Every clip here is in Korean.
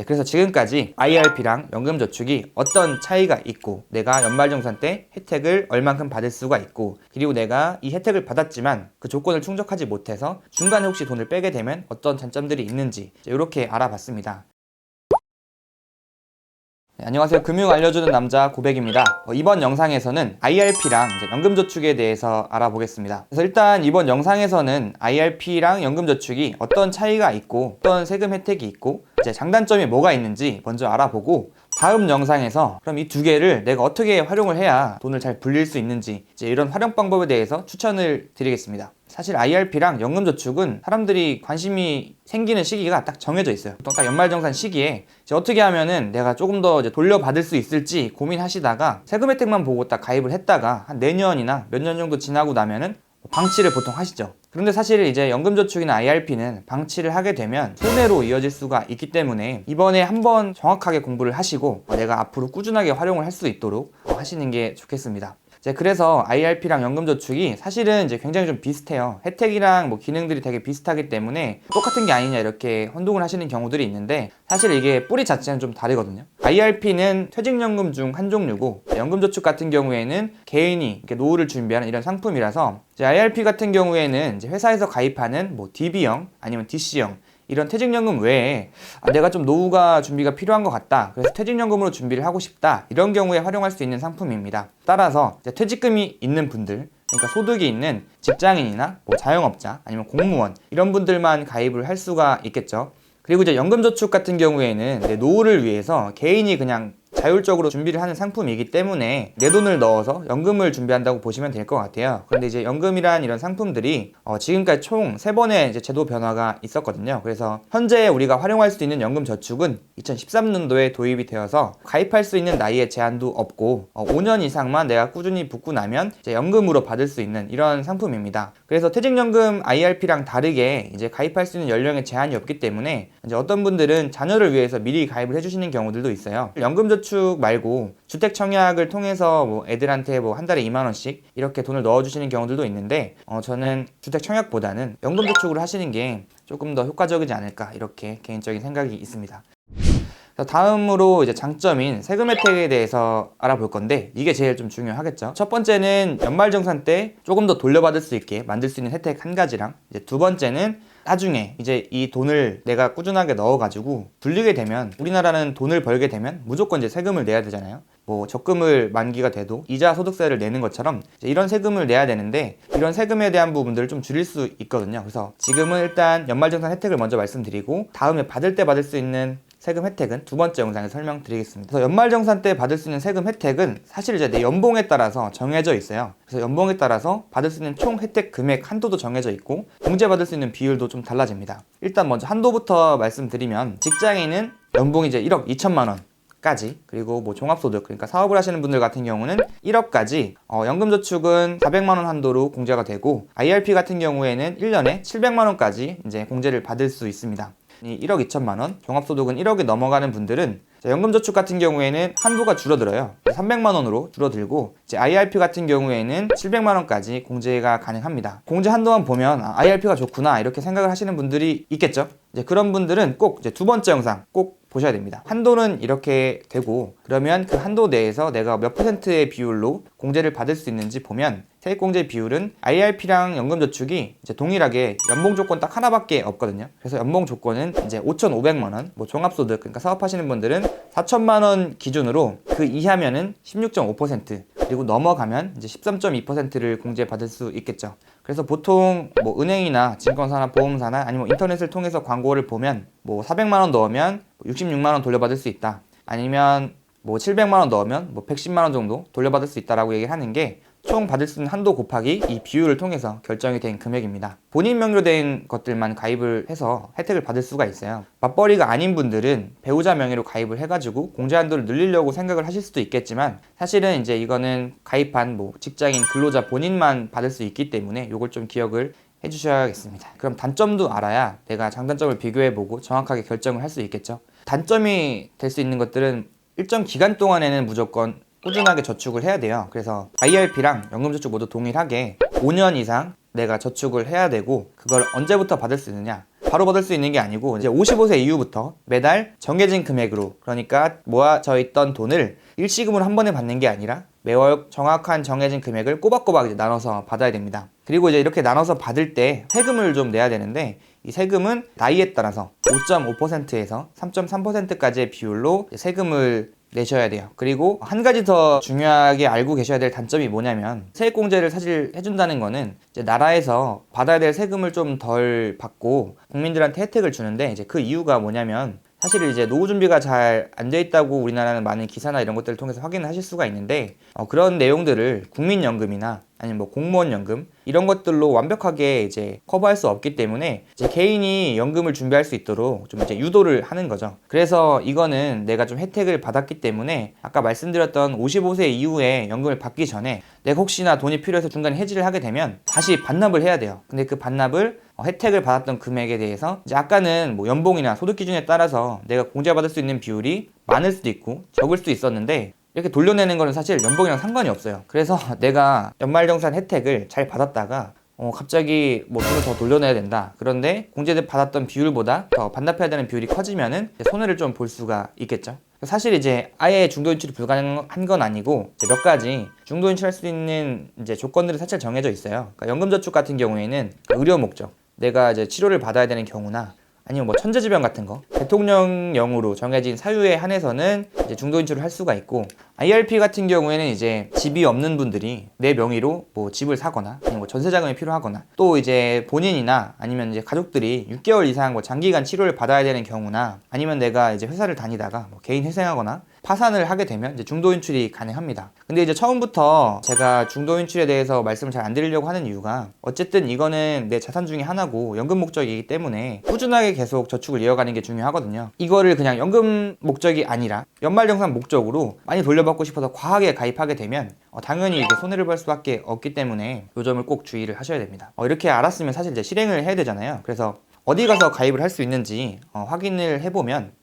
그래서 지금까지 IRP랑 연금저축이 어떤 차이가 있고, 내가 연말정산 때 혜택을 얼만큼 받을 수가 있고, 그리고 내가 이 혜택을 받았지만 그 조건을 충족하지 못해서 중간에 혹시 돈을 빼게 되면 어떤 단점들이 있는지 이렇게 알아봤습니다. 네, 안녕하세요. 금융 알려주는 남자 고백입니다. 이번 영상에서는 IRP랑 연금저축에 대해서 알아보겠습니다. 그래서 일단 이번 영상에서는 IRP랑 연금저축이 어떤 차이가 있고 어떤 세금 혜택이 있고 장단점이 뭐가 있는지 먼저 알아보고, 다음 영상에서 그럼 이 두 개를 내가 어떻게 활용을 해야 돈을 잘 불릴 수 있는지 이런 활용 방법에 대해서 추천을 드리겠습니다. 사실 IRP랑 연금저축은 사람들이 관심이 생기는 시기가 딱 정해져 있어요. 딱 연말정산 시기에 어떻게 하면은 내가 조금 더 돌려받을 수 있을지 고민하시다가 세금 혜택만 보고 딱 가입을 했다가 한 내년이나 몇 년 정도 지나고 나면은 방치를 보통 하시죠. 그런데 사실 이제 연금저축이나 IRP는 방치를 하게 되면 손해로 이어질 수가 있기 때문에 이번에 한번 정확하게 공부를 하시고 내가 앞으로 꾸준하게 활용을 할 수 있도록 하시는 게 좋겠습니다. 그래서 IRP랑 연금저축이 사실은 굉장히 좀 비슷해요. 혜택이랑 기능들이 되게 비슷하기 때문에 똑같은 게 아니냐 이렇게 혼동을 하시는 경우들이 있는데, 사실 이게 뿌리 자체는 좀 다르거든요. IRP는 퇴직연금 중 한 종류고, 연금저축 같은 경우에는 개인이 이렇게 노후를 준비하는 이런 상품이라서, IRP 같은 경우에는 회사에서 가입하는 DB형 아니면 DC형 이런 퇴직연금 외에 내가 좀 노후가 준비가 필요한 것 같다, 그래서 퇴직연금으로 준비를 하고 싶다, 이런 경우에 활용할 수 있는 상품입니다. 따라서 퇴직금이 있는 분들, 그러니까 소득이 있는 직장인이나 자영업자 아니면 공무원 이런 분들만 가입을 할 수가 있겠죠. 그리고 연금저축 같은 경우에는 노후를 위해서 개인이 그냥 자율적으로 준비를 하는 상품이기 때문에 내 돈을 넣어서 연금을 준비한다고 보시면 될 것 같아요. 그런데 연금이란 이런 상품들이 지금까지 총 3번의 제도 변화가 있었거든요. 그래서 현재 우리가 활용할 수 있는 연금저축은 2013년도에 도입이 되어서 가입할 수 있는 나이의 제한도 없고 5년 이상만 내가 꾸준히 붓고 나면 연금으로 받을 수 있는 이런 상품입니다. 그래서 퇴직연금 IRP랑 다르게 가입할 수 있는 연령의 제한이 없기 때문에 어떤 분들은 자녀를 위해서 미리 가입을 해주시는 경우들도 있어요. 연금저축 말고 주택청약을 통해서 애들한테 한 달에 2만원씩 이렇게 돈을 넣어주시는 경우들도 있는데, 저는 주택청약보다는 연금저축으로 하시는 게 조금 더 효과적이지 않을까, 이렇게 개인적인 생각이 있습니다. 다음으로 장점인 세금 혜택에 대해서 알아볼 건데, 이게 제일 좀 중요하겠죠. 첫 번째는 연말정산 때 조금 더 돌려받을 수 있게 만들 수 있는 혜택 한 가지랑, 두 번째는 나중에 이 돈을 내가 꾸준하게 넣어가지고 불리게 되면, 우리나라는 돈을 벌게 되면 무조건 세금을 내야 되잖아요. 적금을 만기가 돼도 이자 소득세를 내는 것처럼 이런 세금을 내야 되는데, 이런 세금에 대한 부분들을 좀 줄일 수 있거든요. 그래서 지금은 일단 연말정산 혜택을 먼저 말씀드리고, 다음에 받을 때 받을 수 있는 세금 혜택은 두 번째 영상에서 설명드리겠습니다. 그래서 연말정산 때 받을 수 있는 세금 혜택은 사실 내 연봉에 따라서 정해져 있어요. 그래서 연봉에 따라서 받을 수 있는 총 혜택 금액 한도도 정해져 있고, 공제받을 수 있는 비율도 좀 달라집니다. 일단 먼저 한도부터 말씀드리면, 직장인은 연봉이 1억 2천만 원 까지, 그리고 종합소득, 그러니까 사업을 하시는 분들 같은 경우는 1억까지, 연금저축은 400만 원 한도로 공제가 되고, IRP 같은 경우에는 1년에 700만 원까지 공제를 받을 수 있습니다. 1억 2천만 원, 종합소득은 1억이 넘어가는 분들은 연금저축 같은 경우에는 한도가 줄어들어요. 300만 원으로 줄어들고, IRP 같은 경우에는 700만 원까지 공제가 가능합니다. 공제 한도만 보면 IRP가 좋구나 이렇게 생각을 하시는 분들이 있겠죠. 그런 분들은 꼭 두 번째 영상 꼭 보셔야 됩니다. 한도는 이렇게 되고, 그러면 그 한도 내에서 내가 몇 %의 비율로 공제를 받을 수 있는지 보면, 세액공제 비율은 IRP랑 연금저축이 동일하게 연봉 조건 딱 하나밖에 없거든요. 그래서 연봉 조건은 5,500만 원, 종합소득, 그러니까 사업하시는 분들은 4천만 원 기준으로 그 이하면은 16.5%, 그리고 넘어가면 13.2%를 공제받을 수 있겠죠. 그래서 보통 은행이나 증권사나 보험사나 아니면 인터넷을 통해서 광고를 보면 400만 원 넣으면 66만 원 돌려받을 수 있다, 아니면 700만 원 넣으면 110만 원 정도 돌려받을 수 있다라고 얘기를 하는 게, 총 받을 수 있는 한도 곱하기 이 비율을 통해서 결정이 된 금액입니다. 본인 명의로 된 것들만 가입을 해서 혜택을 받을 수가 있어요. 맞벌이가 아닌 분들은 배우자 명의로 가입을 해가지고 공제 한도를 늘리려고 생각을 하실 수도 있겠지만, 사실은 이거는 가입한 직장인 근로자 본인만 받을 수 있기 때문에 이걸 좀 기억을 해주셔야겠습니다. 그럼 단점도 알아야 내가 장단점을 비교해보고 정확하게 결정을 할 수 있겠죠. 단점이 될 수 있는 것들은 일정 기간 동안에는 무조건 꾸준하게 저축을 해야 돼요. 그래서 IRP랑 연금저축 모두 동일하게 5년 이상 내가 저축을 해야 되고, 그걸 언제부터 받을 수 있느냐, 바로 받을 수 있는 게 아니고 이제 55세 이후부터 매달 정해진 금액으로, 그러니까 모아져 있던 돈을 일시금으로 한 번에 받는 게 아니라 매월 정확한 정해진 금액을 꼬박꼬박 이제 나눠서 받아야 됩니다. 그리고 이제 이렇게 나눠서 받을 때 세금을 좀 내야 되는데, 이 세금은 나이에 따라서 5.5%에서 3.3%까지의 비율로 세금을 내셔야 돼요. 그리고 한 가지 더 중요하게 알고 계셔야 될 단점이 뭐냐면, 세액공제를 사실 해준다는 거는 이제 나라에서 받아야 될 세금을 좀 덜 받고 국민들한테 혜택을 주는데, 이제 그 이유가 뭐냐면, 사실 이제 노후 준비가 잘 안 돼 있다고 우리나라는 많은 기사나 이런 것들을 통해서 확인을 하실 수가 있는데, 그런 내용들을 국민연금이나 아니면 뭐 공무원연금 이런 것들로 완벽하게 이제 커버할 수 없기 때문에 이제 개인이 연금을 준비할 수 있도록 좀 이제 유도를 하는 거죠. 그래서 이거는 내가 좀 혜택을 받았기 때문에 아까 말씀드렸던 55세 이후에 연금을 받기 전에 내가 혹시나 돈이 필요해서 중간에 해지를 하게 되면 다시 반납을 해야 돼요. 근데 그 반납을 혜택을 받았던 금액에 대해서 이제 아까는 뭐 연봉이나 소득 기준에 따라서 내가 공제받을 수 있는 비율이 많을 수도 있고 적을 수도 있었는데, 이렇게 돌려내는 거는 사실 연봉이랑 상관이 없어요. 그래서 내가 연말정산 혜택을 잘 받았다가 갑자기 뭐 돈을 더 돌려내야 된다. 그런데 공제 받았던 비율보다 더 반납해야 되는 비율이 커지면은 손해를 좀 볼 수가 있겠죠. 사실 이제 아예 중도 인출이 불가능한 건 아니고 몇 가지 중도 인출할 수 있는 이제 조건들이 사실 정해져 있어요. 그러니까 연금저축 같은 경우에는 의료 목적, 내가 이제 치료를 받아야 되는 경우나 아니면 뭐 천재지변 같은 거, 대통령령으로 정해진 사유에 한해서는 이제 중도 인출을 할 수가 있고, IRP 같은 경우에는 이제 집이 없는 분들이 내 명의로 뭐 집을 사거나 아니면 뭐 전세 자금이 필요하거나, 또 이제 본인이나 아니면 이제 가족들이 6개월 이상 뭐 장기간 치료를 받아야 되는 경우나, 아니면 내가 이제 회사를 다니다가 뭐 개인 회생하거나 파산을 하게 되면 이제 중도 인출이 가능합니다. 근데 이제 처음부터 제가 중도 인출에 대해서 말씀을 잘 안 드리려고 하는 이유가, 어쨌든 이거는 내 자산 중에 하나고 연금 목적이기 때문에 꾸준하게 계속 저축을 이어가는 게 중요하거든요. 이거를 그냥 연금 목적이 아니라 연말정산 목적으로 많이 돌려받고 싶어서 과하게 가입하게 되면 당연히 이게 손해를 볼 수밖에 없기 때문에 이 점을 꼭 주의를 하셔야 됩니다. 이렇게 알았으면 사실 이제 실행을 해야 되잖아요. 그래서 어디 가서 가입을 할 수 있는지 확인을 해보면,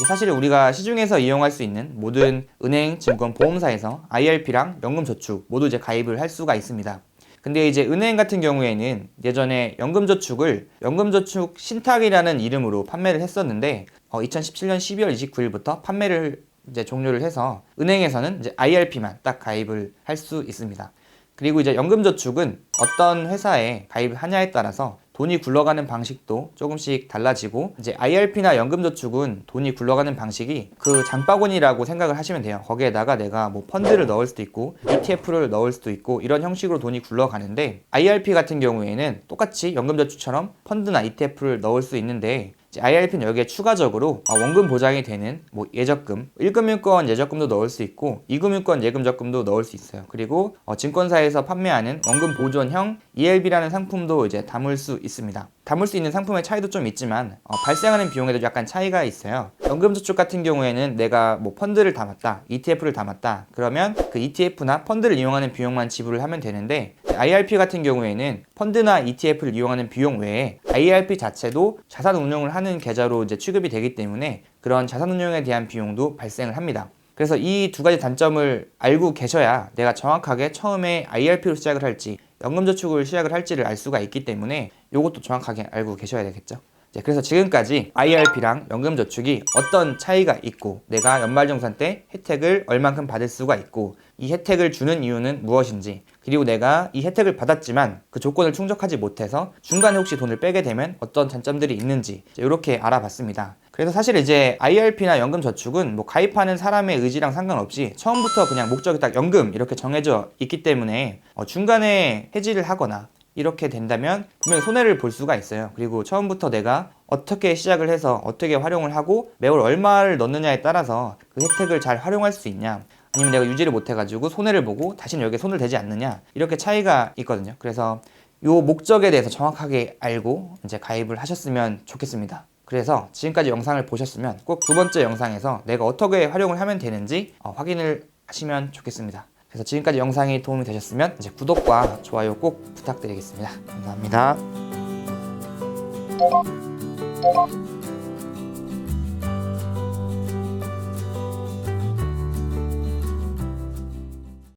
사실 우리가 시중에서 이용할 수 있는 모든 은행, 증권, 보험사에서 IRP랑 연금저축 모두 이제 가입을 할 수가 있습니다. 근데 이제 은행 같은 경우에는 예전에 연금저축을 연금저축 신탁이라는 이름으로 판매를 했었는데 2017년 12월 29일부터 판매를 이제 종료를 해서 은행에서는 이제 IRP만 딱 가입을 할 수 있습니다. 그리고 이제 연금저축은 어떤 회사에 가입을 하냐에 따라서 돈이 굴러가는 방식도 조금씩 달라지고, 이제 IRP나 연금저축은 돈이 굴러가는 방식이 그 장바구니라고 생각을 하시면 돼요. 거기에다가 내가 뭐 펀드를 넣을 수도 있고 ETF를 넣을 수도 있고 이런 형식으로 돈이 굴러가는데, IRP 같은 경우에는 똑같이 연금저축처럼 펀드나 ETF를 넣을 수 있는데, IRP는 여기에 추가적으로 원금 보장이 되는 뭐 예적금, 1금융권 예적금도 넣을 수 있고 2금융권 예금적금도 넣을 수 있어요. 그리고 증권사에서 판매하는 원금 보존형 ELB라는 상품도 이제 담을 수 있습니다. 담을 수 있는 상품의 차이도 좀 있지만 발생하는 비용에도 약간 차이가 있어요. 연금저축 같은 경우에는 내가 뭐 펀드를 담았다, ETF를 담았다, 그러면 그 ETF나 펀드를 이용하는 비용만 지불을 하면 되는데, IRP 같은 경우에는 펀드나 ETF를 이용하는 비용 외에 IRP 자체도 자산 운용을 하는 계좌로 이제 취급이 되기 때문에 그런 자산 운용에 대한 비용도 발생을 합니다. 그래서 이 두 가지 단점을 알고 계셔야 내가 정확하게 처음에 IRP로 시작을 할지 연금저축을 시작을 할지를 알 수가 있기 때문에 이것도 정확하게 알고 계셔야 되겠죠. 그래서 지금까지 IRP랑 연금저축이 어떤 차이가 있고, 내가 연말정산 때 혜택을 얼만큼 받을 수가 있고, 이 혜택을 주는 이유는 무엇인지, 그리고 내가 이 혜택을 받았지만 그 조건을 충족하지 못해서 중간에 혹시 돈을 빼게 되면 어떤 단점들이 있는지 이렇게 알아봤습니다. 그래서 사실 이제 IRP나 연금저축은 뭐 가입하는 사람의 의지랑 상관없이 처음부터 그냥 목적이 딱 연금 이렇게 정해져 있기 때문에 중간에 해지를 하거나 이렇게 된다면 분명히 손해를 볼 수가 있어요. 그리고 처음부터 내가 어떻게 시작을 해서 어떻게 활용을 하고 매월 얼마를 넣느냐에 따라서 그 혜택을 잘 활용할 수 있냐, 아니면 내가 유지를 못해가지고 손해를 보고 다시는 여기에 손을 대지 않느냐, 이렇게 차이가 있거든요. 그래서 이 목적에 대해서 정확하게 알고 이제 가입을 하셨으면 좋겠습니다. 그래서 지금까지 영상을 보셨으면 꼭 두 번째 영상에서 내가 어떻게 활용을 하면 되는지 확인을 하시면 좋겠습니다. 그래서 지금까지 영상이 도움이 되셨으면 이제 구독과 좋아요 꼭 부탁드리겠습니다. 감사합니다.